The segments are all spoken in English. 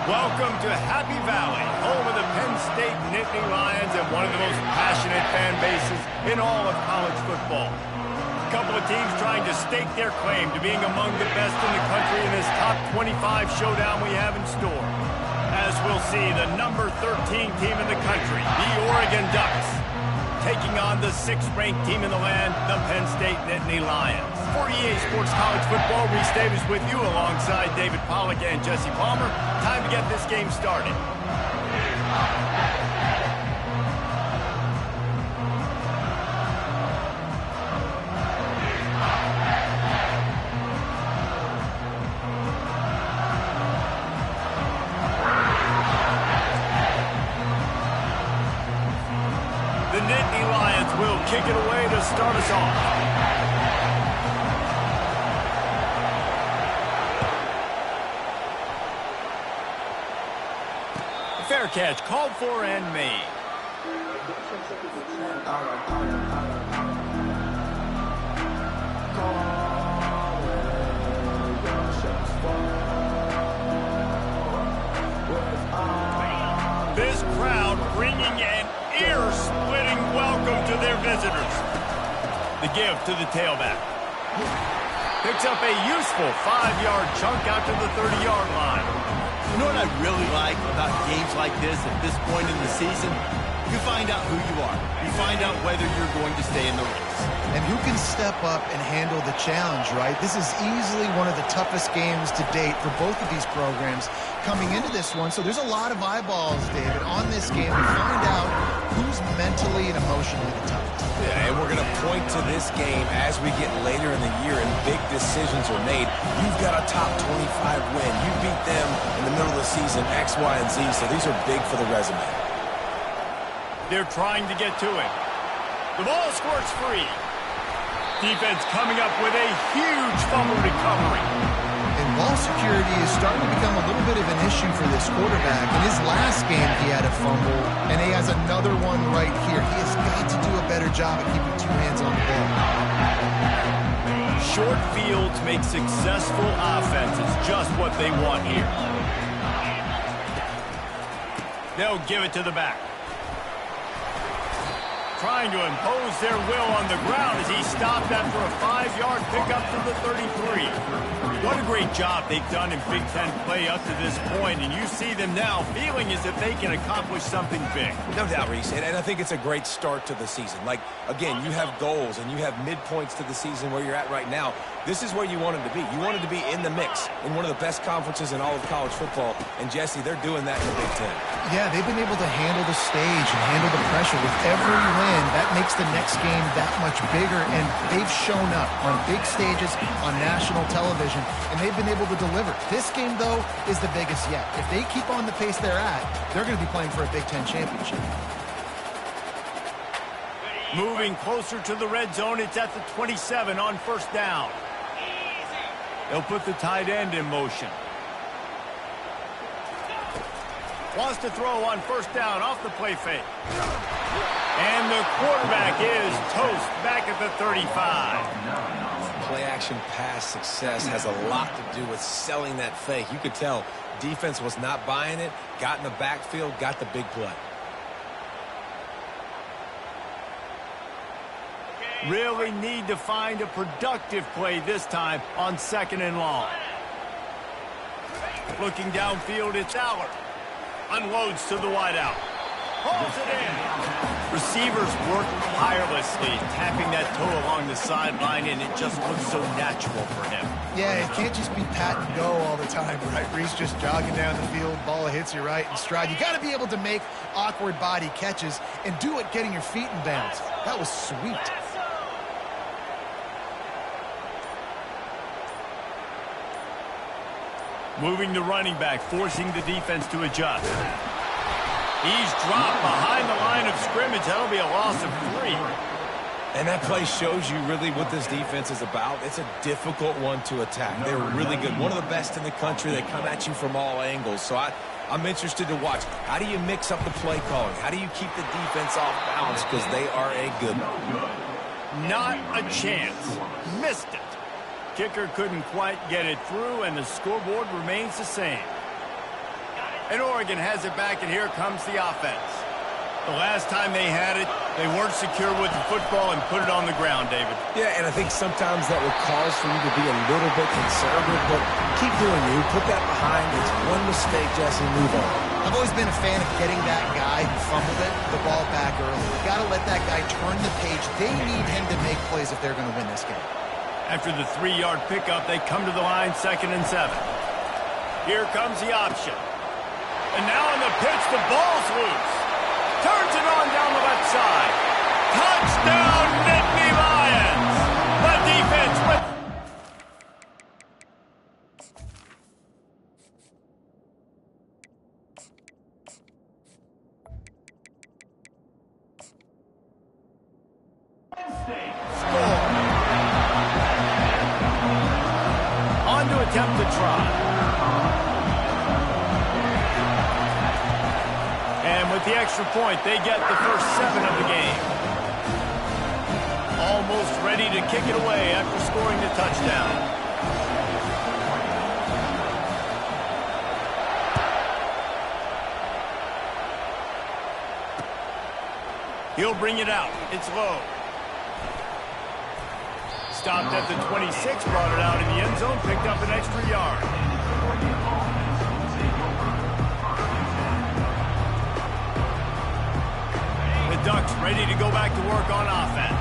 Welcome to Happy Valley, home of the Penn State Nittany Lions and one of the most passionate fan bases in all of college football. A couple of teams trying to stake their claim to being among the best in the country in this top 25 showdown we have in store. As we'll see, the number 13 team in the country, the Oregon Ducks, taking on the 6th-ranked team in the land, the Penn State Nittany Lions. For EA Sports College Football, Reese Davis with you alongside David Pollack and Jesse Palmer. Time to get this game started. The Nittany Lions will kick it away to start us off. Fair catch, called for and made. This crowd bringing an ear-splitting welcome to their visitors. The give to the tailback. Picks up a useful 5-yard chunk out to the 30-yard line. You know what I really like about games like this at this point in the season? You find out who you are. You find out whether you're going to stay in the race. And who can step up and handle the challenge, right? This is easily one of the toughest games to date for both of these programs coming into this one. So there's a lot of eyeballs, David, on this game to find out who's mentally and emotionally the toughest. Yeah, and we're going to point to this game as we get later in the year and big decisions are made. You've got a top 25 win. You beat them in the middle of the season, X, Y, and Z, so these are big for the resume. They're trying to get to it. The ball squirts free. Defense coming up with a huge fumble recovery. And ball security is starting to become a little bit of an issue for this quarterback. In his last game, he had a fumble, and he has another one right here. He has got to do a better job at keeping 2 hands on the ball. Short fields make successful offenses just what they want here. They'll give it to the back. Trying to impose their will on the ground as he stopped after a 5-yard pickup to the 33. What a great job they've done in Big Ten play up to this point, and you see them now feeling as if they can accomplish something big. No doubt, Reese, and I think it's a great start to the season. Like, again, you have goals and you have midpoints to the season where you're at right now. This is where you wanted to be. You wanted to be in the mix in one of the best conferences in all of college football, and Jesse, they're doing that in the Big Ten. Yeah, they've been able to handle the stage and handle the pressure with every win. That makes the next game that much bigger, and they've shown up on big stages on national television, and they've been able to deliver. This game, though, is the biggest yet. If they keep on the pace they're at, they're going to be playing for a Big Ten championship. Moving closer to the red zone, it's at the 27 on first down. They'll put the tight end in motion. Wants to throw on first down off the play fake. And the quarterback is toast back at the 35. Play-action pass success has a lot to do with selling that fake. You could tell defense was not buying it, got in the backfield, got the big play. Really need to find a productive play this time on 2nd and long. Looking downfield, it's Allard. Unloads to the wideout. Pulls it in. Receivers work tirelessly, tapping that toe along the sideline, and it just looks so natural for him. Yeah, it can't just be pat and go all the time, right? Reese just jogging down the field, ball hits you right in stride. You got to be able to make awkward body catches and do it getting your feet in bounds. That was sweet. Moving the running back, forcing the defense to adjust. He's dropped behind the line of scrimmage. That'll be a loss of 3. And that play shows you really what this defense is about. It's a difficult one to attack. They're really good. One of the best in the country. They come at you from all angles. So I'm interested to watch. How do you mix up the play calling? How do you keep the defense off balance? Because they are a good one. Not a chance. Missed it. Kicker couldn't quite get it through, and the scoreboard remains the same. And Oregon has it back, and here comes the offense. The last time they had it, they weren't secure with the football and put it on the ground, David. Yeah, and I think sometimes that will cause for you to be a little bit conservative, but keep doing you. Put that behind. It's one mistake, Jesse, move on. I've always been a fan of getting that guy who fumbled it, the ball back early. You got to let that guy turn the page. They need him to make plays if they're going to win this game. After the 3-yard pickup, they come to the line, 2nd and 7. Here comes the option. And now on the pitch, the ball's loose. Turns it on down the left side. Touchdown, Nittany Lions! The defense with... Score. On to attempt the try. And with the extra point, they get the first 7 of the game. Almost ready to kick it away after scoring the touchdown. He'll bring it out. It's low. Stopped at the 26, brought it out in the end zone, picked up an extra yard. Ducks ready to go back to work on offense.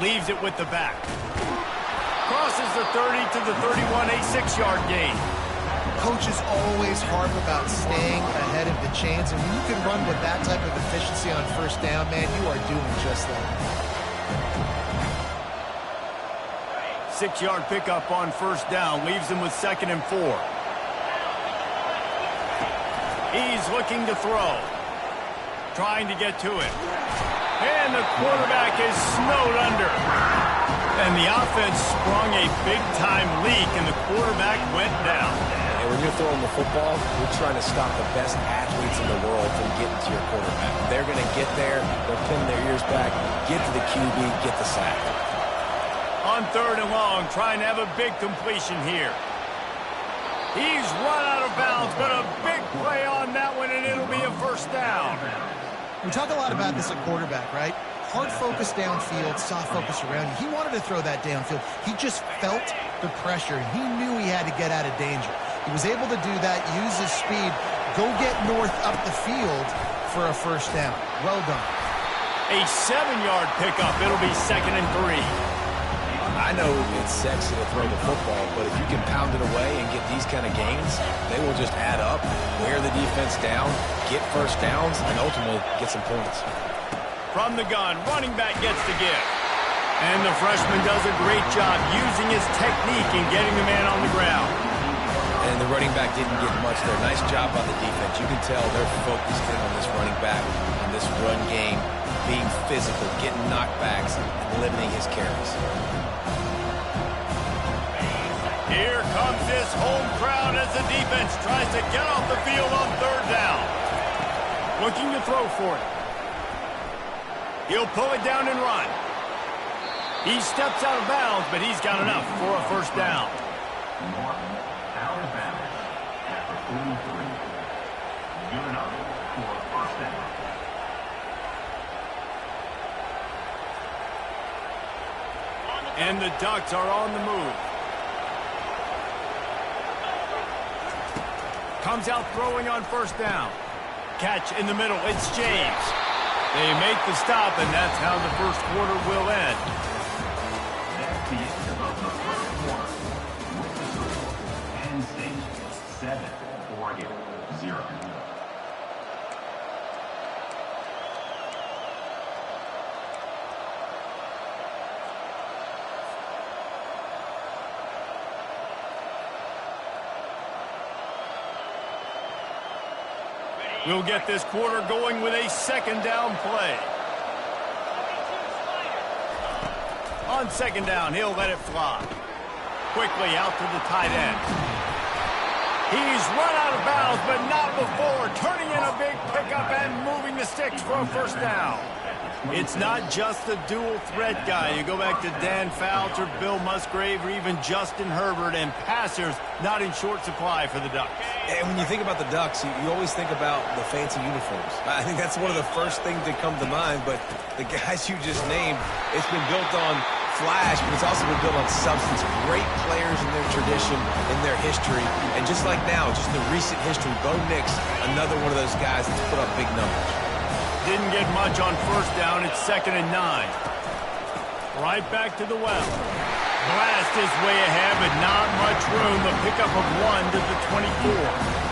Leaves it with the back. Crosses the 30 to the 31, a 6-yard gain. Coaches always harp about staying ahead of the chains, and when you can run with that type of efficiency on first down, man, you are doing just that. 6-yard pickup on first down leaves him with 2nd and 4. He's looking to throw. Trying to get to it. And the quarterback is snowed under. And the offense sprung a big-time leak, and the quarterback went down. And when you're throwing the football, you're trying to stop the best athletes in the world from getting to your quarterback. They're going to get there. They'll pin their ears back, get to the QB, get the sack. On 3rd and long, trying to have a big completion here. He's run out of bounds, but a big play on that one, and it'll be a first down. We talk a lot about this at quarterback, right? Hard focus downfield, soft focus around you. He wanted to throw that downfield. He just felt the pressure. He knew he had to get out of danger. He was able to do that, use his speed, go get north up the field for a first down. Well done. A 7-yard pickup. It'll be 2nd and 3. I know it's sexy to throw the football, but if you can pound it away and get these kind of gains, they will just add up, wear the defense down, get first downs, and ultimately get some points. From the gun, running back gets the give. And the freshman does a great job using his technique and getting the man on the ground. And the running back didn't get much there. Nice job by the defense. You can tell they're focused in on this running back, on this run game, being physical, getting knockbacks, and limiting his carries. Here comes this home crowd as the defense tries to get off the field on 3rd down. Looking to throw for it. He'll pull it down and run. He steps out of bounds, but he's got enough for a first down. Out of bounds after 43. Good enough for a first down. And the Ducks are on the move. Comes out throwing on first down. Catch in the middle. It's James. They make the stop, and that's how the first quarter will end. That's the end of the first quarter. With the score, Penn State 7, Oregon 0. We'll get this quarter going with a 2nd down play. On 2nd down, he'll let it fly. Quickly out to the tight end. He's run out of bounds, but not before turning in a big pickup and moving the sticks for a first down. It's not just the dual threat guy. You go back to Dan Fouts or Bill Musgrave or even Justin Herbert, and passers not in short supply for the Ducks. And when you think about the Ducks, you always think about the fancy uniforms. I think that's one of the first things that come to mind, but the guys you just named, it's been built on flash, but it's also been built on substance. Great players in their tradition, in their history, and just like now, just the recent history, Bo Nix, another one of those guys that's put up big numbers. Didn't get much on first down. It's 2nd and 9. Right back to the well. Blast his way ahead, but not much room. The pickup of 1 to the 24.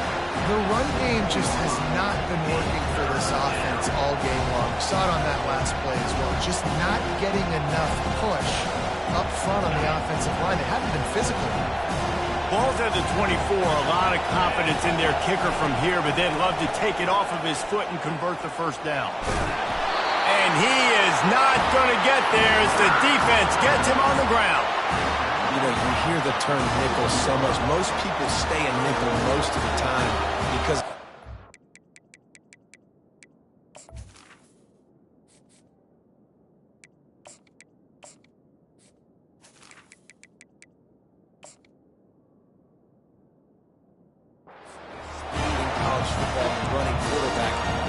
The run game just has not been working for this offense all game long. We saw it on that last play as well. Just not getting enough push up front on the offensive line. They haven't been physical. Ball's at the 24. A lot of confidence in their kicker from here, but they'd love to take it off of his foot and convert the first down. And he is not going to get there as the defense gets him on the ground. You know, you hear the term nickel so much. Most people stay in nickel most of the time because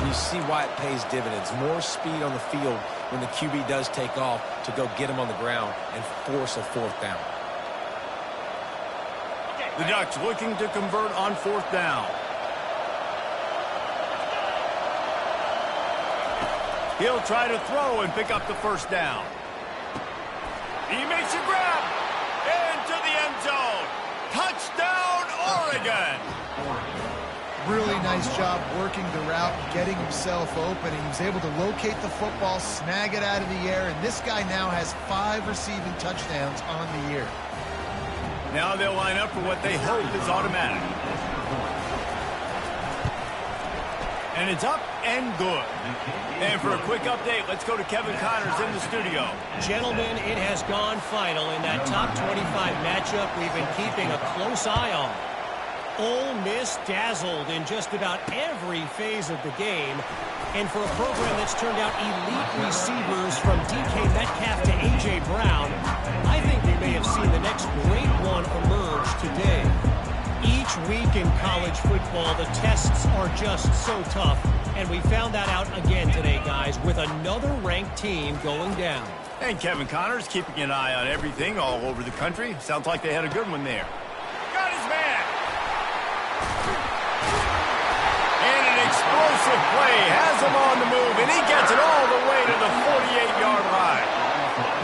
you see why it pays dividends. More speed on the field when the QB does take off to go get him on the ground and force a fourth down. The Ducks looking to convert on fourth down. He'll try to throw and pick up the first down. He makes a grab into the end zone. Touchdown, Oregon! Really nice job working the route, getting himself open, and he was able to locate the football, snag it out of the air, and this guy now has 5 receiving touchdowns on the year. Now they'll line up for what they hope is automatic. And it's up and good. And for a quick update, let's go to Kevin Connors in the studio. Gentlemen, it has gone final in that top 25 matchup we've been keeping a close eye on. Ole Miss dazzled in just about every phase of the game. And for a program that's turned out elite receivers from DK Metcalf to A.J. Brown, I think we may have seen the next great one emerge today. Each week in college football, the tests are just so tough. And we found that out again today, guys, with another ranked team going down. And Kevin Connors keeping an eye on everything all over the country. Sounds like they had a good one there. Got his man! And an explosive play has him on the move, and he gets it all the way to the 48-yard line.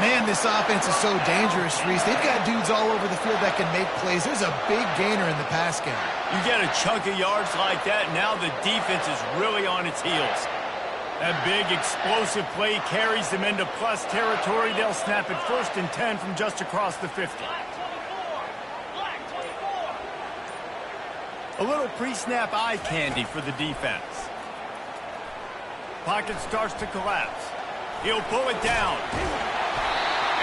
Man, this offense is so dangerous, Reese. They've got dudes all over the field that can make plays. There's a big gainer in the pass game. You get a chunk of yards like that, now the defense is really on its heels. That big explosive play carries them into plus territory. They'll snap it 1st and 10 from just across the 50. A little pre-snap eye candy for the defense. Pocket starts to collapse. He'll pull it down.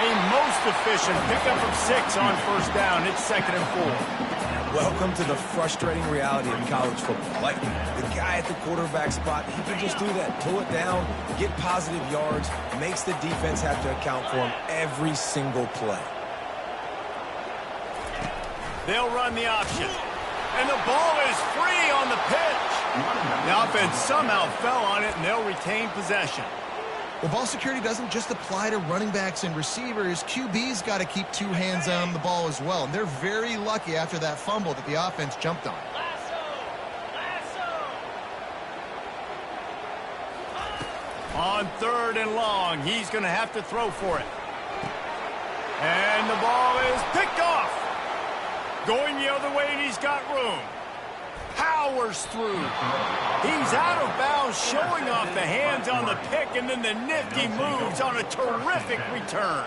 A most efficient pickup of 6 on first down. It's 2nd and 4. Welcome to the frustrating reality of college football. Like, the guy at the quarterback spot, he can just do that. Pull it down, get positive yards, makes the defense have to account for him every single play. They'll run the option. And the ball is free on the pitch. The offense somehow fell on it, and they'll retain possession. Well, ball security doesn't just apply to running backs and receivers. QB's got to keep 2 hands on the ball as well. And they're very lucky after that fumble that the offense jumped on. On 3rd and long, he's going to have to throw for it. And the ball is picked off. Going the other way, and he's got room. Powers through. He's out of bounds, showing off the hands on the pick, and then the nifty moves on a terrific return.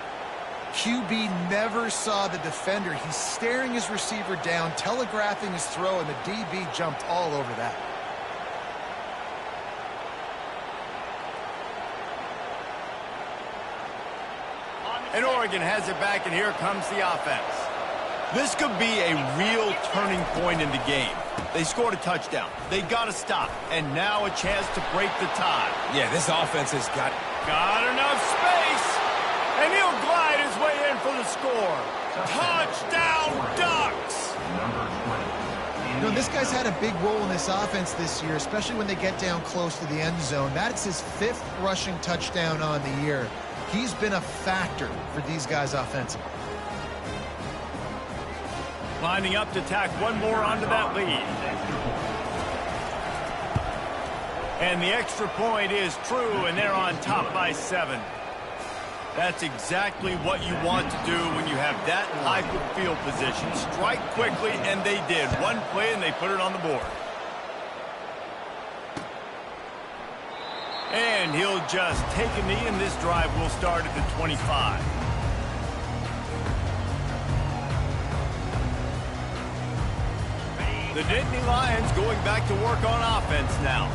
QB never saw the defender. He's staring his receiver down, telegraphing his throw, and the DB jumped all over that. And Oregon has it back, and here comes the offense. This could be a real turning point in the game. They scored a touchdown. They got to stop. And now a chance to break the tie. Yeah, this offense has got Enough space. And he'll glide his way in for the score. Touchdown, Ducks. You know, this guy's had a big role in this offense this year, especially when they get down close to the end zone. That's his 5th rushing touchdown on the year. He's been a factor for these guys offensively. Lining up to tack one more onto that lead. And the extra point is true, and they're on top by 7. That's exactly what you want to do when you have that type of field position. Strike quickly, and they did. One play, and they put it on the board. And he'll just take a knee, and this drive will start at the 25. The Nittany Lions going back to work on offense now.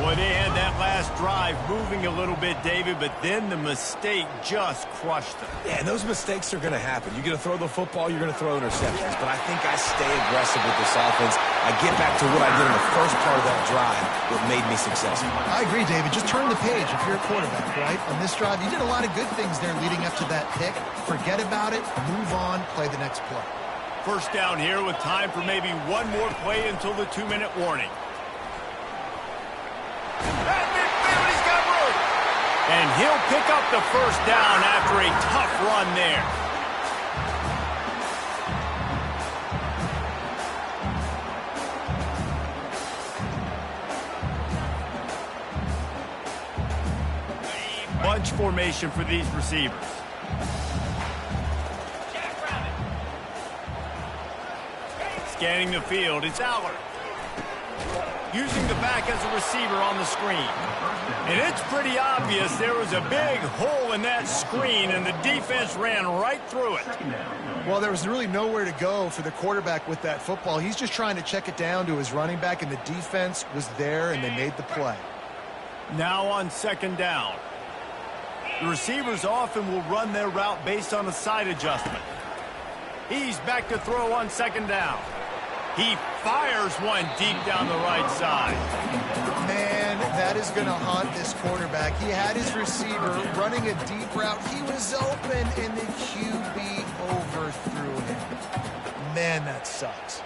Boy, they had that last drive moving a little bit, David, but then the mistake just crushed them. Yeah, and those mistakes are going to happen. You're going to throw the football, you're going to throw interceptions. But I think I stay aggressive with this offense. I get back to what I did in the first part of that drive that made me successful. I agree, David. Just turn the page if you're a quarterback, right? On this drive, you did a lot of good things there leading up to that pick. Forget about it, move on, play the next play. First down here with time for maybe one more play until the 2-minute warning. At midfield, he's got room. And he'll pick up the first down after a tough run there. Bunch formation for these receivers. Scanning the field, it's Aller. Using the back as a receiver on the screen. And it's pretty obvious there was a big hole in that screen, and the defense ran right through it. Well, there was really nowhere to go for the quarterback with that football. He's just trying to check it down to his running back, and the defense was there, and they made the play. Now on second down. The receivers often will run their route based on a side adjustment. He's back to throw on second down. He fires one deep down the right side. Man, that is going to haunt this quarterback. He had his receiver running a deep route. He was open, and the QB overthrew him. Man, that sucks.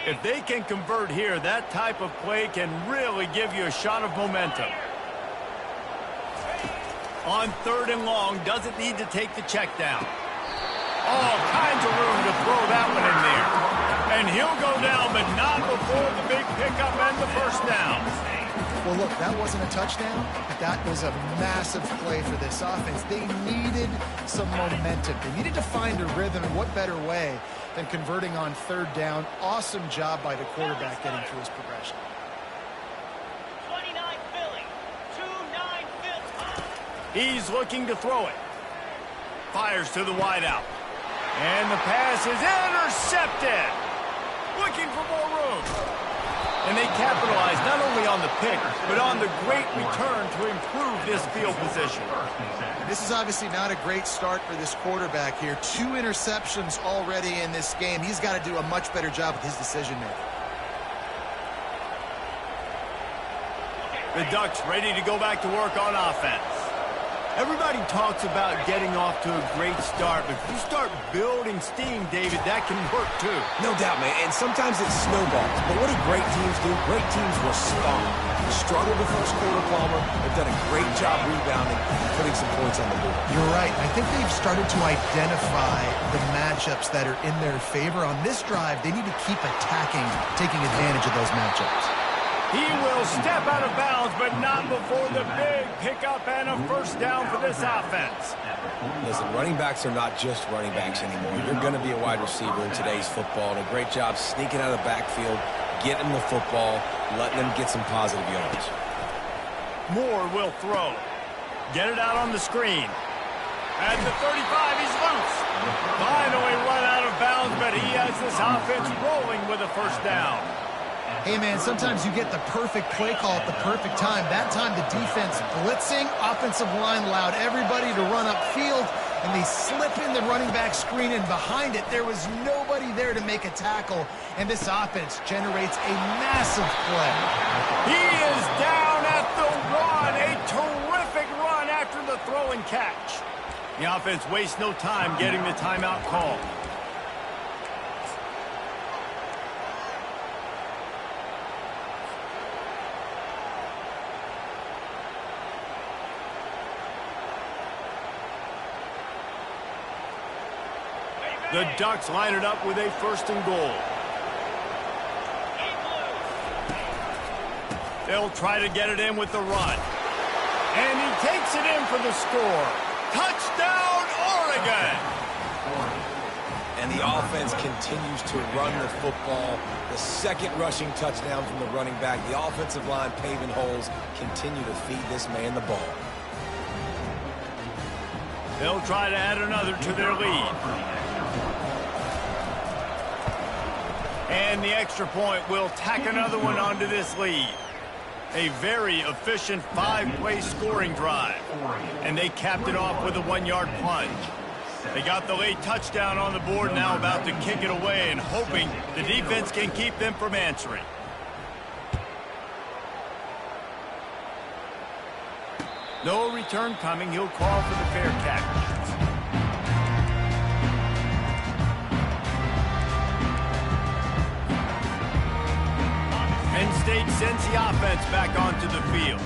If they can convert here, that type of play can really give you a shot of momentum. On 3rd and long, doesn't need to take the check down. All kinds of room to throw that one in there. And he'll go down, but not before the big pickup and the first down. Well, look, that wasn't a touchdown, but that was a massive play for this offense. They needed some momentum. They needed to find a rhythm, and what better way than converting on 3rd down. Awesome job by the quarterback getting through his progression. 29 Philly, 2-9 Philly. He's looking to throw it. Fires to the wideout. And the pass is intercepted. Looking for more room. And they capitalize not only on the pick, but on the great return to improve this field position. This is obviously not a great start for this quarterback here. 2 interceptions already in this game. He's got to do a much better job with his decision-making. The Ducks ready to go back to work on offense. Everybody talks about getting off to a great start, but if you start building steam, David, that can work too. No doubt, man, and sometimes it snowballs. But what do great teams do? Great teams respond. Struggled the first quarter, Palmer. They've done a great job rebounding, putting some points on the board. You're right. I think they've started to identify the matchups that are in their favor. On this drive, they need to keep attacking, taking advantage of those matchups. He will step out of bounds, but not before the big pickup and a first down for this offense. Listen, running backs are not just running backs anymore. You're going to be a wide receiver in today's football. And a great job sneaking out of the backfield, getting them the football, letting them get some positive yards. Moore will throw. Get it out on the screen. At the 35, he's loose. Finally run out of bounds, but he has this offense rolling with a first down. Hey, man, sometimes you get the perfect play call at the perfect time. That time, the defense blitzing, offensive line allowed everybody to run upfield, and they slip in the running back screen, and behind it, there was nobody there to make a tackle, and this offense generates a massive play. He is down at the run. A terrific run after the throw and catch. The offense wastes no time getting the timeout call. The Ducks line it up with a 1st and goal. They'll try to get it in with the run. And he takes it in for the score. Touchdown, Oregon! And the offense continues to run the football. The 2nd rushing touchdown from the running back. The offensive line paving holes continue to feed this man the ball. They'll try to add another to their lead. And the extra point will tack another one onto this lead. A very efficient 5-play scoring drive. And they capped it off with a 1-yard plunge. They got the late touchdown on the board, now about to kick it away and hoping the defense can keep them from answering. No return coming. He'll call for the fair catch. Penn State sends the offense back onto the field.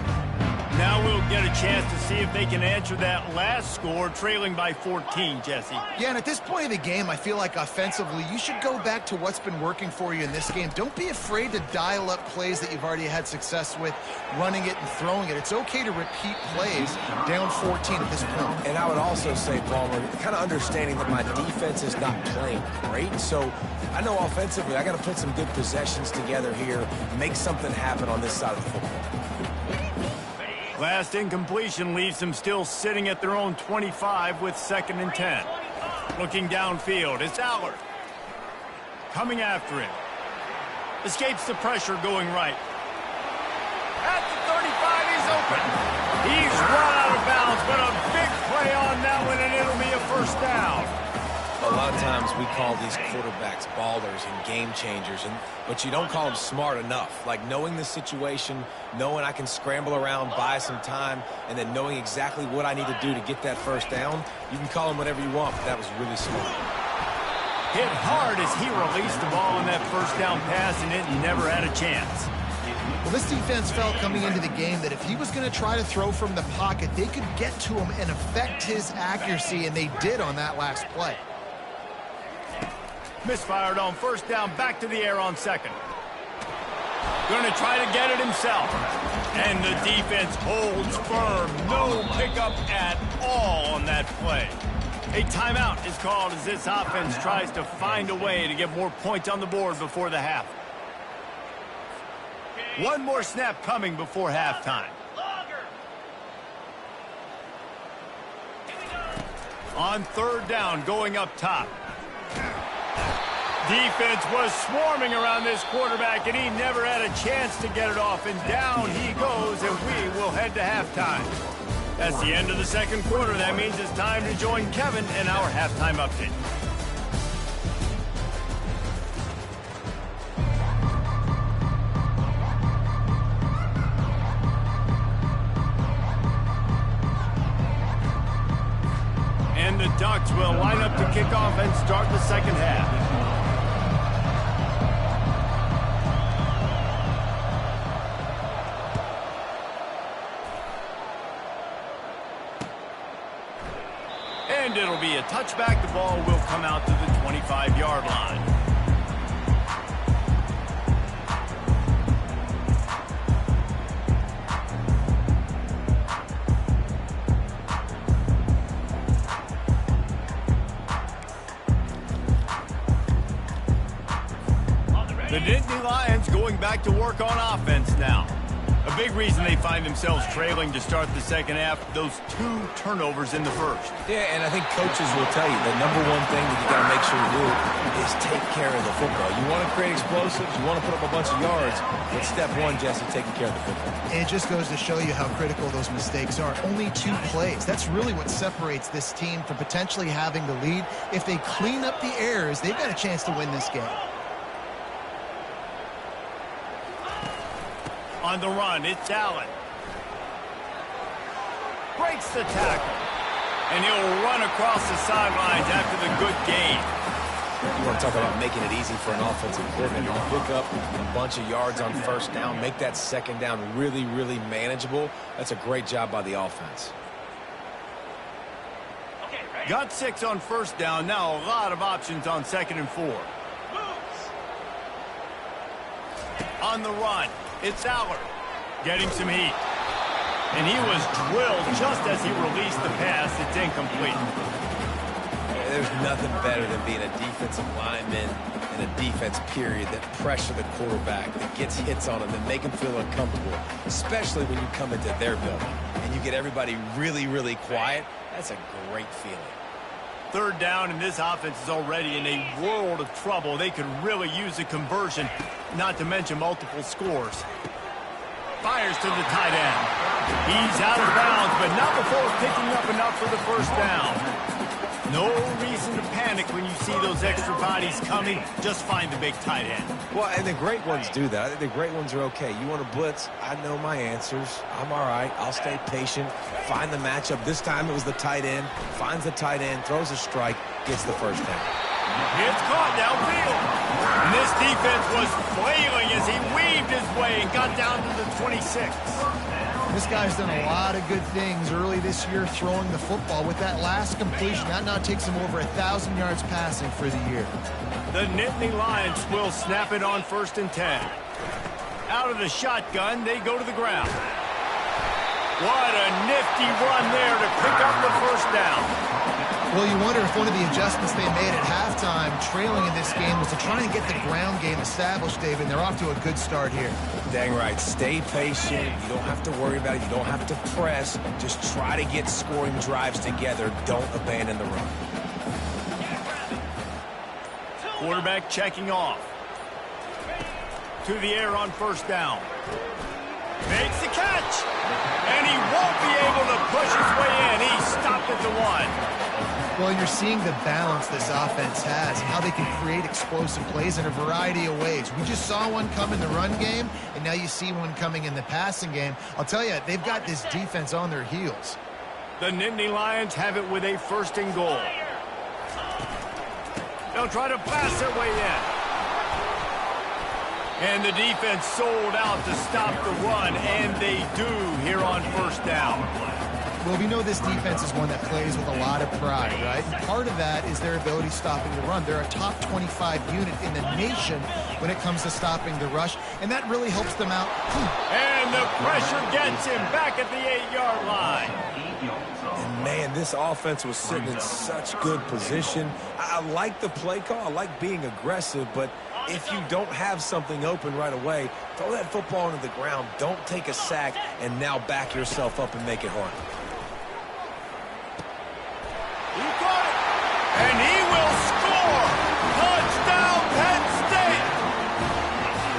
Now we'll get a chance to see if they can answer that last score, trailing by 14, Jesse. Yeah, and at this point of the game, I feel like offensively, you should go back to what's been working for you in this game. Don't be afraid to dial up plays that you've already had success with, running it and throwing it. It's okay to repeat plays down 14 at this point. And I would also say, Palmer, kind of understanding that my defense is not playing great, so I know offensively I got to put some good possessions together here, make something happen on this side of the football. Last incompletion leaves them still sitting at their own 25 with 2nd and 10. Looking downfield, it's Allard. Coming after him. Escapes the pressure going right. At the 35, he's open. He's run out of bounds, but a big play on that one, and it'll be a 1st down. A lot of times we call these quarterbacks ballers and game changers, but you don't call them smart enough. Like knowing the situation, knowing I can scramble around, buy some time, and then knowing exactly what I need to do to get that 1st down. You can call them whatever you want, but that was really smart. Hit hard as he released the ball on that 1st down pass, and it never had a chance. Well, this defense felt coming into the game that if he was going to try to throw from the pocket, they could get to him and affect his accuracy, and they did on that last play. Misfired on 1st down, back to the air on 2nd. Going to try to get it himself. And the defense holds firm. No pickup at all on that play. A timeout is called as this offense tries to find a way to get more points on the board before the half. One more snap coming before halftime. On 3rd down, going up top. Defense was swarming around this quarterback, and he never had a chance to get it off. And down he goes, and we will head to halftime. That's the end of the 2nd quarter. That means it's time to join Kevin in our halftime update. And the Ducks will line up to kick off and start the 2nd half. And it'll be a touchback. The ball will come out to the 25-yard line. The Nittany Lions going back to work on offense now. A big reason they find themselves trailing to start the second half, those 2 turnovers in the first. Yeah, and I think coaches will tell you the number one thing that you got to make sure to do is take care of the football. You want to create explosives, you want to put up a bunch of yards, but step one, Jesse, taking care of the football. And it just goes to show you how critical those mistakes are. Only 2 plays. That's really what separates this team from potentially having the lead. If they clean up the errors, they've got a chance to win this game. On the run, it's Allen. Breaks the tackle. And he'll run across the sidelines after the good gain. You want to talk about making it easy for an offensive coordinator. You pick up a bunch of yards on first down, make that second down really, really manageable. That's a great job by the offense. Got 6 on first down. Now a lot of options on 2nd and 4. On the run, it's Allard. Getting some heat. And he was drilled just as he released the pass. It's incomplete. There's nothing better than being a defensive lineman in a defense period that pressure the quarterback, that gets hits on him, that make him feel uncomfortable, especially when you come into their building and you get everybody really, really quiet. That's a great feeling. 3rd down, and this offense is already in a world of trouble. They could really use a conversion, not to mention multiple scores. Fires to the tight end. He's out of bounds, but not before picking up enough for the first down. No reason to panic when you see those extra bodies coming. Just find the big tight end. Well, and the great ones do that. I think the great ones are okay. You want to blitz? I know my answers. I'm all right. I'll stay patient. Find the matchup. This time it was the tight end. Finds the tight end, throws a strike, gets the first down. It's caught downfield. And this defense was flailing as he weaved his way and got down to the 26. This guy's done a lot of good things early this year throwing the football. With that last completion, that now takes him over 1,000 yards passing for the year. The Nittany Lions will snap it on 1st and 10. Out of the shotgun, they go to the ground. What a nifty run there to pick up the first down. Well, you wonder if one of the adjustments they made at halftime, trailing in this game, was to try and get the ground game established, David, and they're off to a good start here. Dang right. Stay patient. You don't have to worry about it. You don't have to press. Just try to get scoring drives together. Don't abandon the run. Quarterback checking off. To the air on first down. Makes the catch. And he won't be able to push his way in. He stopped at the 1. Well, you're seeing the balance this offense has and how they can create explosive plays in a variety of ways. We just saw one come in the run game, and now you see one coming in the passing game. I'll tell you, they've got this defense on their heels. The Nittany Lions have it with a 1st and goal. They'll try to blast their way in. And the defense sold out to stop the run, and they do here on first down. Well, we know this defense is one that plays with a lot of pride, right? Part of that is their ability stopping the run. They're a top 25 unit in the nation when it comes to stopping the rush, and that really helps them out. And the pressure gets him back at the 8-yard line. And man, this offense was sitting in such good position. I like the play call. I like being aggressive, but if you don't have something open right away, throw that football into the ground. Don't take a sack and now back yourself up and make it hard. He got it, and he will score. Touchdown, Penn State.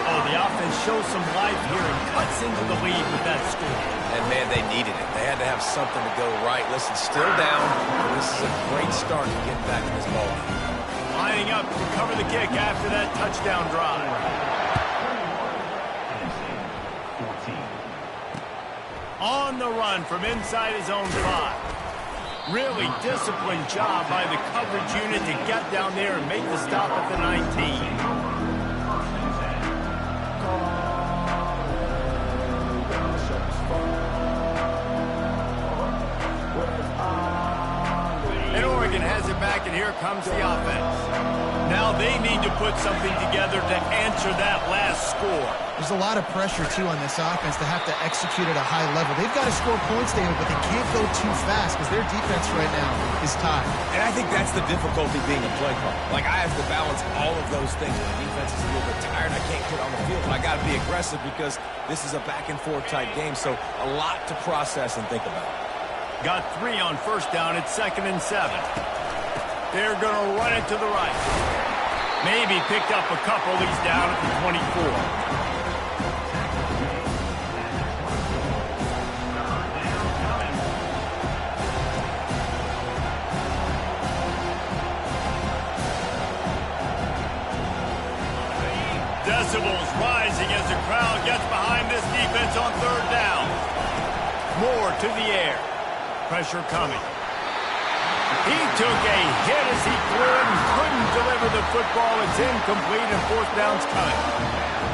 Oh, the offense shows some life here and cuts into the lead with that score. And, man, they needed it. They had to have something to go right. Listen, still down, but this is a great start to getting back in this ball game. Lining up to cover the kick after that touchdown drive. On the run from inside his own 5. Really disciplined job by the coverage unit to get down there and make the stop at the 19. And Oregon has it back, and here comes the offense. Now they need to put something together to answer that last score. There's a lot of pressure, too, on this offense to have to execute at a high level. They've got to score points, David, but they can't go too fast because their defense right now is tied. And I think that's the difficulty being a play caller. Like, I have to balance all of those things. My defense is a little bit tired. I can't get on the field, but I got to be aggressive because this is a back-and-forth type game, so a lot to process and think about. Got 3 on first down. It's 2nd and 7. They're going to run it to the right. Maybe picked up a couple. He's down at the 24. Decibels rising as the crowd gets behind this defense on 3rd down. Moore to the air. Pressure coming. He took a hit as he threw it and couldn't deliver the football. It's incomplete and 4th down's coming.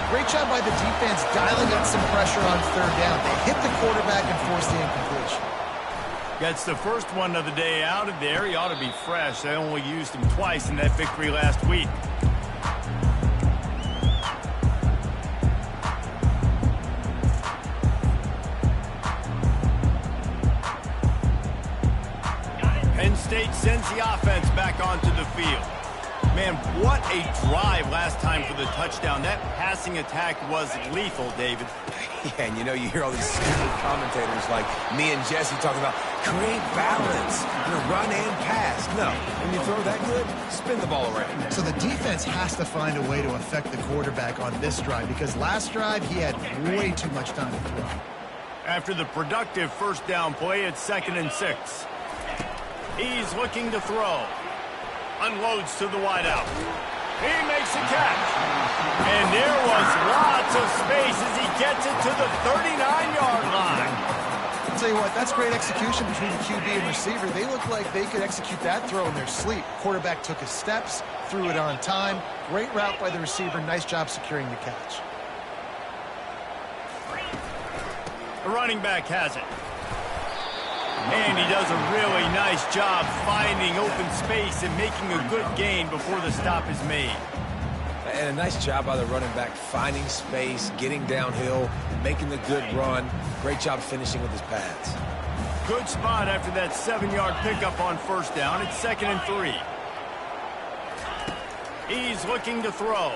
Great job by the defense dialing up some pressure on 3rd down. They hit the quarterback and forced the incompletion. Gets the first one of the day out of there. He ought to be fresh. They only used him twice in that victory last week. Penn State sends the offense back onto the field. Man, what a drive last time for the touchdown. That passing attack was lethal, David. Yeah, and you hear all these stupid commentators like me and Jesse talking about create balance, run and pass. No, when you throw that good, spin the ball around. So the defense has to find a way to affect the quarterback on this drive because last drive he had way too much time to throw. After the productive first down play, it's 2nd and 6. He's looking to throw. Unloads to the wideout. He makes a catch. And there was lots of space as he gets it to the 39-yard line. I'll tell you what, that's great execution between the QB and receiver. They look like they could execute that throw in their sleep. Quarterback took his steps, threw it on time. Great route by the receiver. Nice job securing the catch. The running back has it. And he does a really nice job finding open space and making a good gain before the stop is made. And a nice job by the running back finding space, getting downhill, making the good run. Great job finishing with his pads. Good spot after that 7-yard pickup on first down. It's 2nd and 3. He's looking to throw.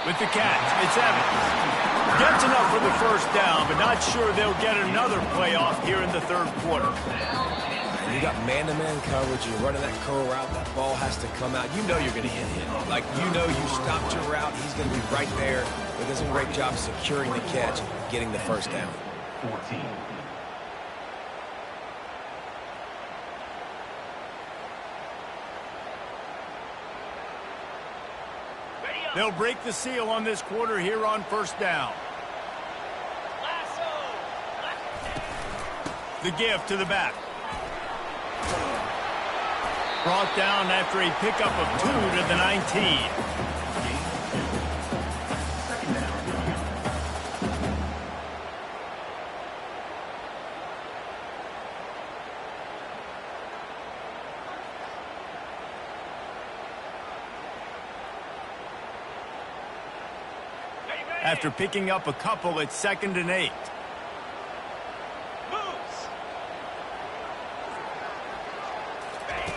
With the catch, it's Evans. Gets enough for the first down, but not sure they'll get another playoff here in the 3rd quarter. You got man-to-man coverage. You're running that curl route. That ball has to come out. You know you're going to hit him. Like, you stopped your route. He's going to be right there. But does a great job securing the catch, getting the first down. 14. They'll break the seal on this quarter here on first down. The give to the back. Brought down after a pickup of 2 to the 19. After picking up a couple, it's 2nd and 8.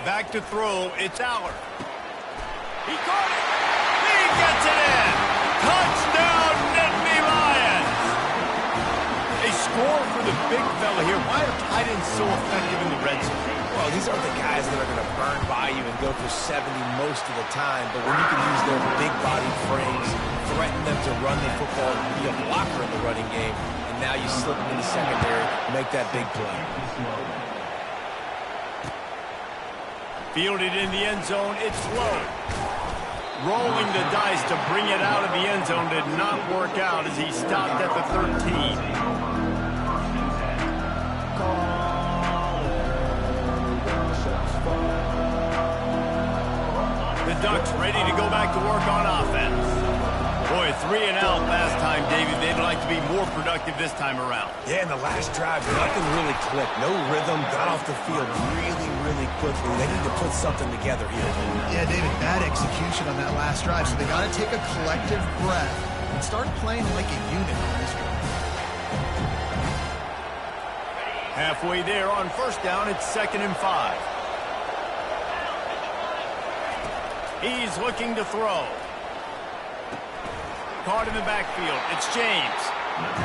Back to throw, it's Aller. He caught it. He gets it in. Touchdown, Nittany Lions. A score for the big fella here. Why are tight ends so effective in the red zone? Well, these aren't the guys that are going to burn by you and go for 70 most of the time, but when you can use their big-bodied frames, threaten them to run the football, be a blocker in the running game, and now you slip them in the secondary, make that big play. Fielded in the end zone, it's low. Rolling the dice to bring it out of the end zone did not work out as he stopped at the 13. The Ducks ready to go back to work on offense. Boy, 3 and out last time, David. They'd like to be more productive this time around. Yeah, in the last drive, nothing really clicked. No rhythm, got off the field really quickly. They need to put something together here. Yeah, David, bad execution on that last drive, so they got to take a collective breath and start playing like a unit on this one. Halfway there on first down, it's 2nd and 5. He's looking to throw. Caught in the backfield. It's James.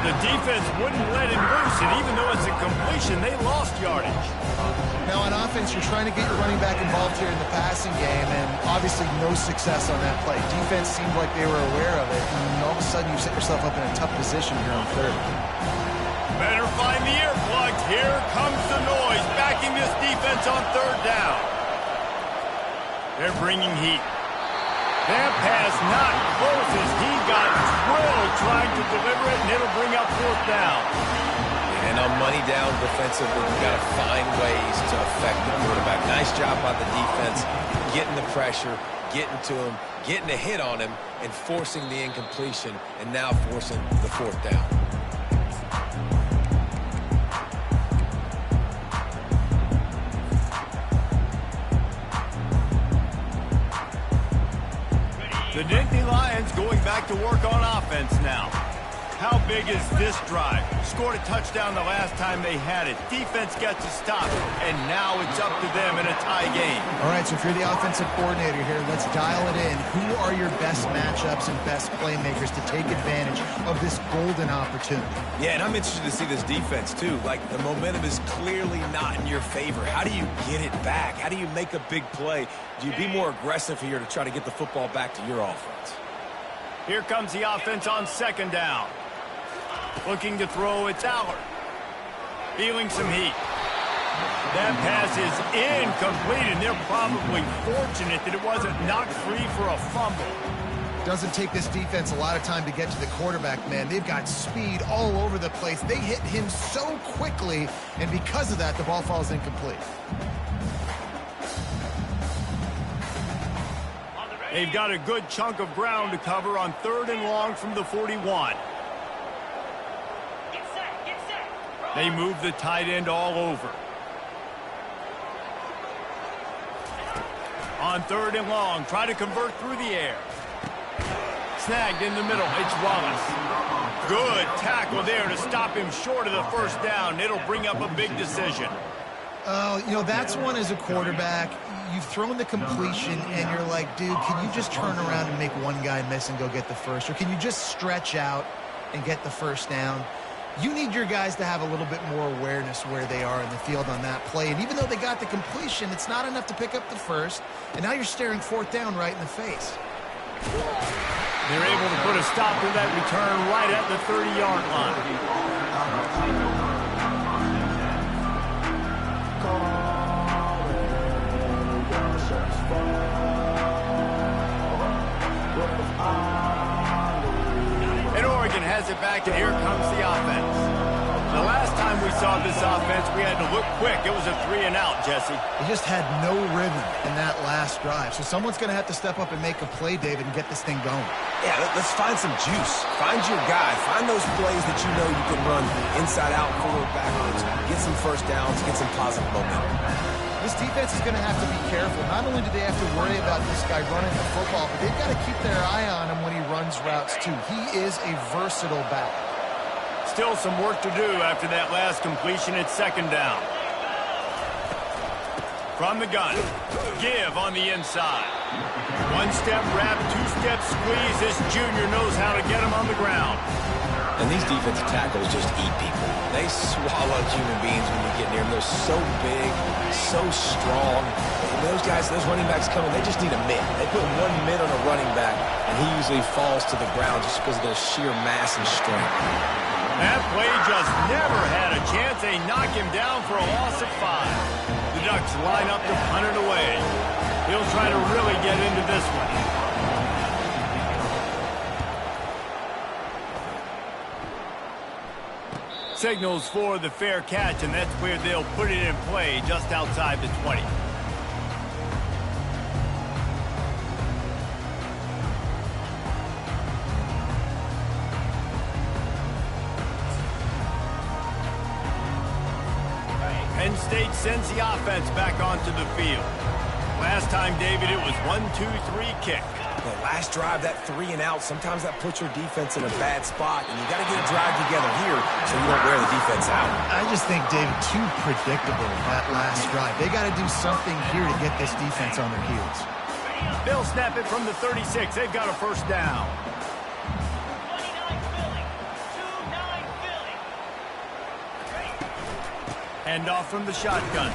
The defense wouldn't let him loose, and even though it's a completion, they lost yardage. Now, on offense, you're trying to get your running back involved here in the passing game, and obviously no success on that play. Defense seemed like they were aware of it, and all of a sudden you set yourself up in a tough position here on 3rd. Better find the earplugs. Here comes the noise, backing this defense on 3rd down. They're bringing heat. That pass not close as he got drilled trying to deliver it, and it'll bring up 4th down. And on money down defensively, you've got to find ways to affect the quarterback. Nice job by the defense, getting the pressure, getting to him, getting a hit on him, and forcing the incompletion, and now forcing the 4th down. The Nittany Lions going back to work on offense now. How big is this drive? Scored a touchdown the last time they had it. Defense gets a stop, and now it's up to them in a tie game. All right, so if you're the offensive coordinator here, let's dial it in. Who are your best matchups and best playmakers to take advantage of this golden opportunity? Yeah, and I'm interested to see this defense, too. Like, the momentum is clearly not in your favor. How do you get it back? How do you make a big play? Do you be more aggressive here to try to get the football back to your offense? Here comes the offense on 2nd down. Looking to throw, it's Allard. Feeling some heat. That pass is incomplete, and they're probably fortunate that it wasn't knocked free for a fumble. Doesn't take this defense a lot of time to get to the quarterback, man. They've got speed all over the place. They hit him so quickly, and because of that, the ball falls incomplete. They've got a good chunk of ground to cover on 3rd and long from the 41. They move the tight end all over. On 3rd and long, try to convert through the air. Snagged in the middle, it's Wallace. Good tackle there to stop him short of the 1st down. It'll bring up a big decision. You know, that's one as a quarterback. You've thrown the completion, and you're like, dude, can you just turn around and make one guy miss and go get the first? Or can you just stretch out and get the 1st down? You need your guys to have a little bit more awareness where they are in the field on that play. And even though they got the completion, it's not enough to pick up the 1st. And now you're staring 4th down right in the face. They're able to put a stop to that return right at the 30-yard line. And Oregon has it back, and here comes the offense. The last time we saw this offense, we had to look quick. It was a 3 and out, Jesse. They just had no rhythm in that last drive. So someone's going to have to step up and make a play, David, and get this thing going. Yeah, let's find some juice. Find your guy. Find those plays that you know you can run inside out, forward, backwards. Get some 1st downs. Get some positive momentum. This defense is going to have to be careful. Not only do they have to worry about this guy running the football, but they've got to keep their eye on him when he runs routes, too. He is a versatile back. Still some work to do after that last completion at 2nd down. From the gun, give on the inside. 1-step wrap, 2-step squeeze. This junior knows how to get him on the ground. And these defensive tackles just eat people. They swallow human beings when you get near them. They're so big, so strong. And those guys, those running backs coming, they just need a mid. They put one mid on a running back, and he usually falls to the ground just because of their sheer mass and strength. That play just never had a chance. They knock him down for a loss of 5. The Ducks line up to punt it away. He'll try to really get into this one. Signals for the fair catch, and that's where they'll put it in play just outside the 20. sends the offense back onto the field. Last time, David, it was 1-2-3 kick. The last drive, that 3 and out, sometimes that puts your defense in a bad spot, and you got to get a drive together here so you don't wear the defense out. I just think, David, too predictable that last drive. They got to do something here to get this defense on their heels. They'll snap it from the 36. They've got a first down. Hand off from the shotgun.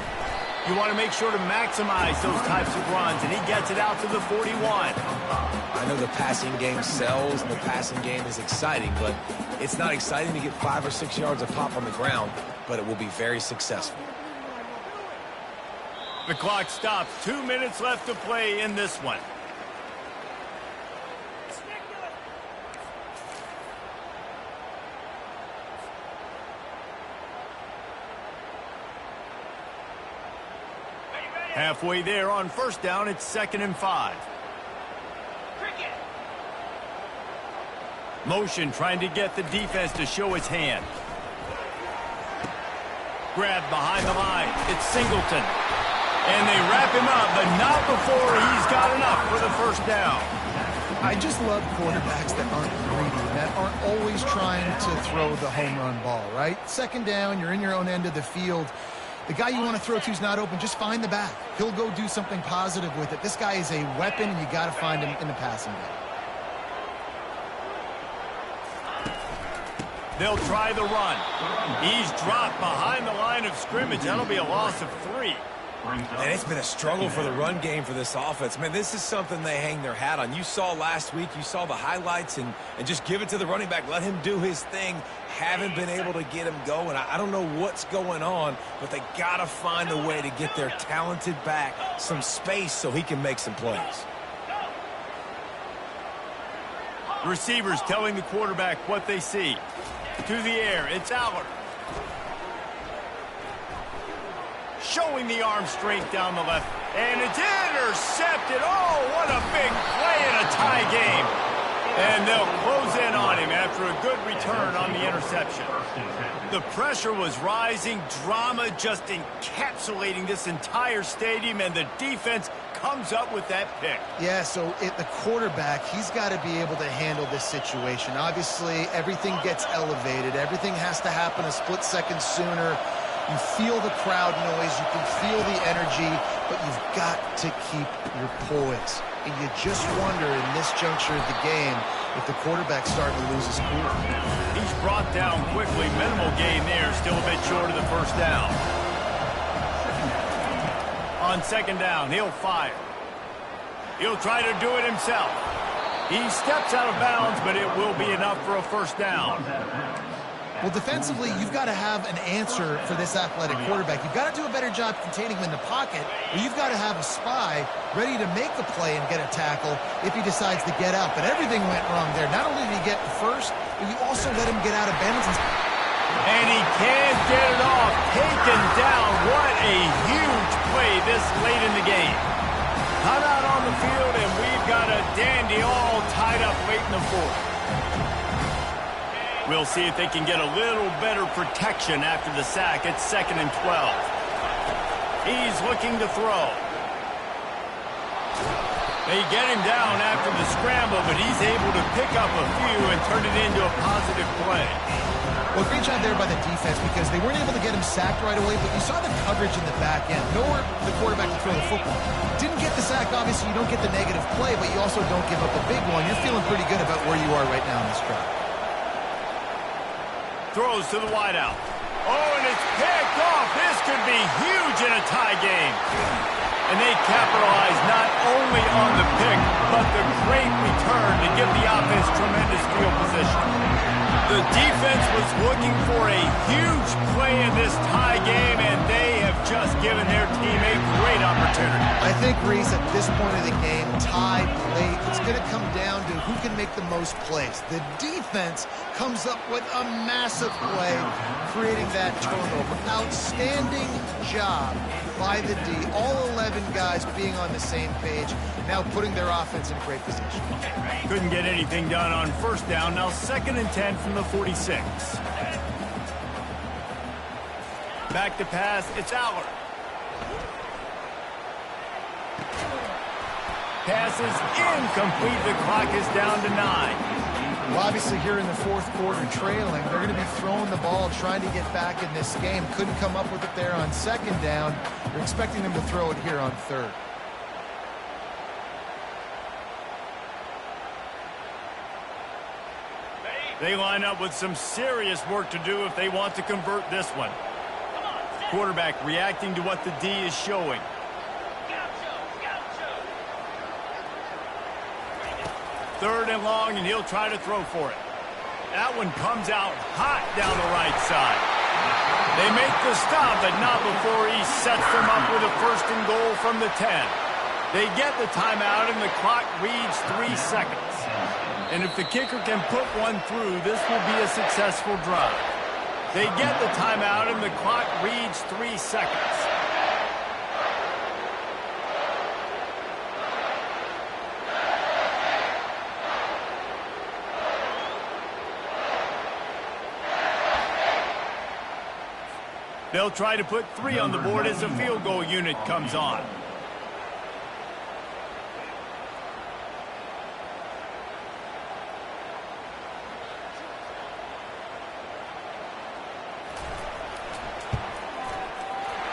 You want to make sure to maximize those types of runs, and he gets it out to the 41. I know the passing game sells and the passing game is exciting, but it's not exciting to get 5 or 6 yards of pop on the ground, but it will be very successful. The clock stops. 2 minutes left to play in this one. Halfway there on first down, it's 2nd and 5. Motion trying to get the defense to show his hand. Grab behind the line. It's Singleton. And they wrap him up, but not before he's got enough for the first down. I just love quarterbacks that aren't greedy, that aren't always trying to throw the home run ball, right? 2nd down, you're in your own end of the field. The guy you want to throw to is not open. Just find the back. He'll go do something positive with it. This guy is a weapon, and you got to find him in the passing game. They'll try the run. He's dropped behind the line of scrimmage. That'll be a loss of 3. And it's been a struggle for the run game for this offense. Man, this is something they hang their hat on. You saw last week, you saw the highlights, and just give it to the running back. Let him do his thing. Haven't been able to get him going. I don't know what's going on, but they got to find a way to get their talented back some space so he can make some plays. Receivers telling the quarterback what they see. To the air, it's Allard. Showing the arm strength down the left. And it's intercepted. Oh, what a big play in a tie game. And they'll close in on him after a good return on the interception. The pressure was rising. Drama just encapsulating this entire stadium. And the defense comes up with that pick. Yeah, so the quarterback, he's got to be able to handle this situation. Obviously, everything gets elevated. Everything has to happen a split second sooner. You feel the crowd noise, you can feel the energy, but you've got to keep your poise. And you just wonder in this juncture of the game if the quarterback's starting to lose his cool. He's brought down quickly. Minimal gain there, still a bit short of the first down. On 2nd down, he'll fire. He'll try to do it himself. He steps out of bounds, but it will be enough for a first down. Well, defensively, you've got to have an answer for this athletic quarterback. You've got to do a better job containing him in the pocket, or you've got to have a spy ready to make the play and get a tackle if he decides to get out. But everything went wrong there. Not only did he get the first, but you also let him get out of bounds. And he can't get it off. Taken down. What a huge play this late in the game. Come out on the field, and we've got a dandy all tied up late in the 4th. We'll see if they can get a little better protection after the sack. It's 2nd and 12. He's looking to throw. They get him down after the scramble, but he's able to pick up a few and turn it into a positive play. Well, great job there by the defense because they weren't able to get him sacked right away, but you saw the coverage in the back end. Nowhere the quarterback to throw the football. Didn't get the sack, obviously. You don't get the negative play, but you also don't give up the big one. You're feeling pretty good about where you are right now in this drive. Throws to the wideout. Oh, and it's picked off. This could be huge in a tie game. And they capitalize not only on the pick, but the great return to give the offense tremendous field position. The defense was looking for a huge play in this tie game, and they have just given their team a great opportunity. I think, Reese, at this point of the game, tied late, it's going to come down to who can make the most plays. The defense comes up with a massive play, creating that turnover. Outstanding job by the D. All 11 guys being on the same page, now putting their offense in a great position. Couldn't get anything done on first down. Now 2nd and 10 from the 46. Back to pass, it's Allard. pass is incomplete. The clock is down to 9. Well, obviously here in the fourth quarter trailing, they're going to be throwing the ball, trying to get back in this game. Couldn't come up with it there on second down. You're expecting them to throw it here on third. They line up with some serious work to do if they want to convert this one. Quarterback reacting to what the D is showing. Third and long, and he'll try to throw for it. That one comes out hot down the right side. They make the stop, but not before he sets them up with a first and goal from the 10. They get the timeout, and the clock reads 3 seconds. And if the kicker can put one through, this will be a successful drive. They get the timeout, and the clock reads 3 seconds. They'll try to put 3 on the board as the field goal unit comes on.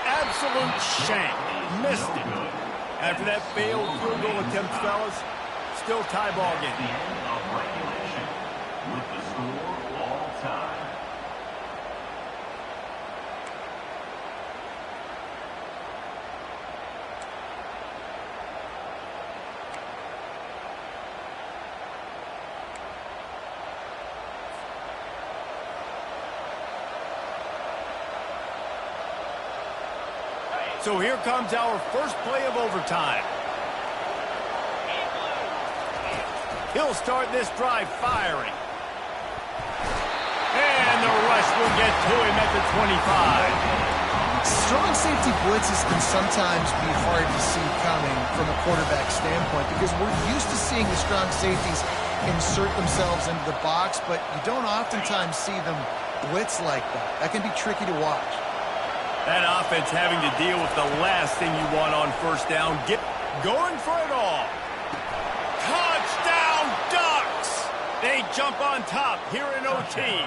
Absolute shank. Missed it. After that failed field goal attempt, fellas, still tie ball game. The end of regulation with the score all time. So here comes our first play of overtime. He'll start this drive firing. And the rush will get to him at the 25. Strong safety blitzes can sometimes be hard to see coming from a quarterback standpoint because we're used to seeing the strong safeties insert themselves into the box, but you don't oftentimes see them blitz like that. That can be tricky to watch. That offense having to deal with the last thing you want on first down. Get going for it all. Touchdown Ducks! They jump on top here in OT.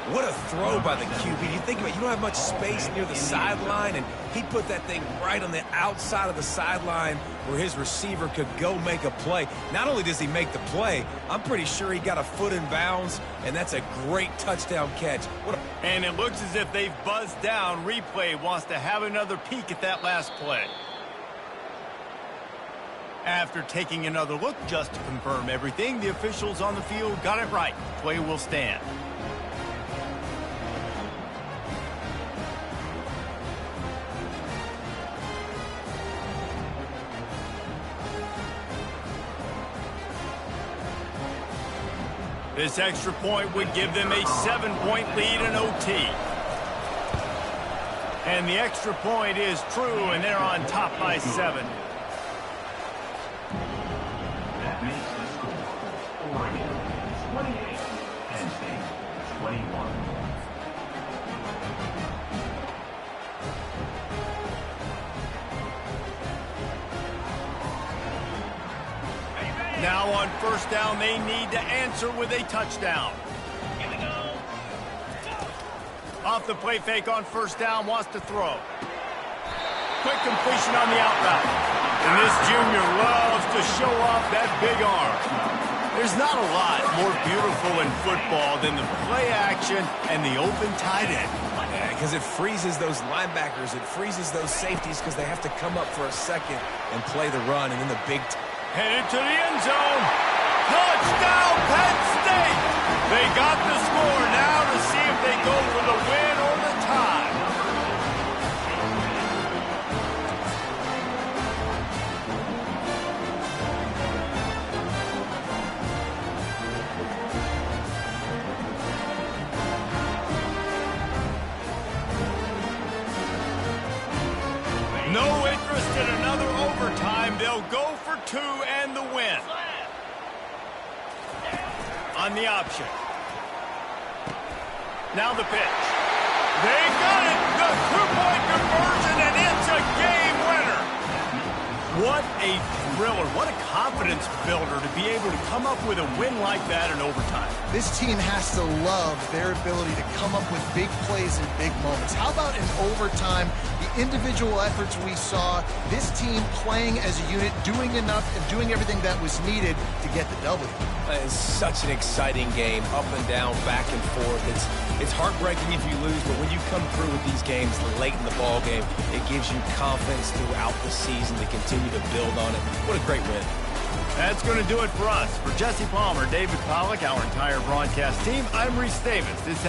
What a throw by the QB. You think about it, you don't have much space near the sideline, and he put that thing right on the outside of the sideline where his receiver could go make a play. Not only does he make the play, I'm pretty sure he got a foot in bounds, and that's a great touchdown catch. And it looks as if they've buzzed down. Replay wants to have another peek at that last play. After taking another look just to confirm everything, the officials on the field got it right. Play will stand. This extra point would give them a 7-point lead in OT. And the extra point is true, and they're on top by 7. That makes the score Oregon 28, Penn State 21. Now on first down, they need to answer with a touchdown. Here we go. Off the play fake on first down, wants to throw. Quick completion on the out route. And this junior loves to show off that big arm. There's not a lot more beautiful in football than the play action and the open tight end. Because it freezes those linebackers. It freezes those safeties because they have to come up for a second and play the run, and then the big headed to the end zone. Touchdown, Penn State! They got the score now to see if they go for the win or the tie. No interest in another overtime. They'll go for 2 and the win. On the option. Now the pitch. They got it! The 2-point conversion, and it's a game winner! What a thriller. What a confidence builder to be able to come up with a win like that in overtime. This team has to love their ability to come up with big plays in big moments. How about in overtime, the individual efforts we saw, this team playing as a unit, doing enough and doing everything that was needed to get the W. It's such an exciting game, up and down, back and forth. It's heartbreaking if you lose, but when you come through with these games late in the ball game, it gives you confidence throughout the season to continue to build on it. What a great win. That's going to do it for us. For Jesse Palmer, David Pollack, our entire broadcast team, I'm Reese Davis. This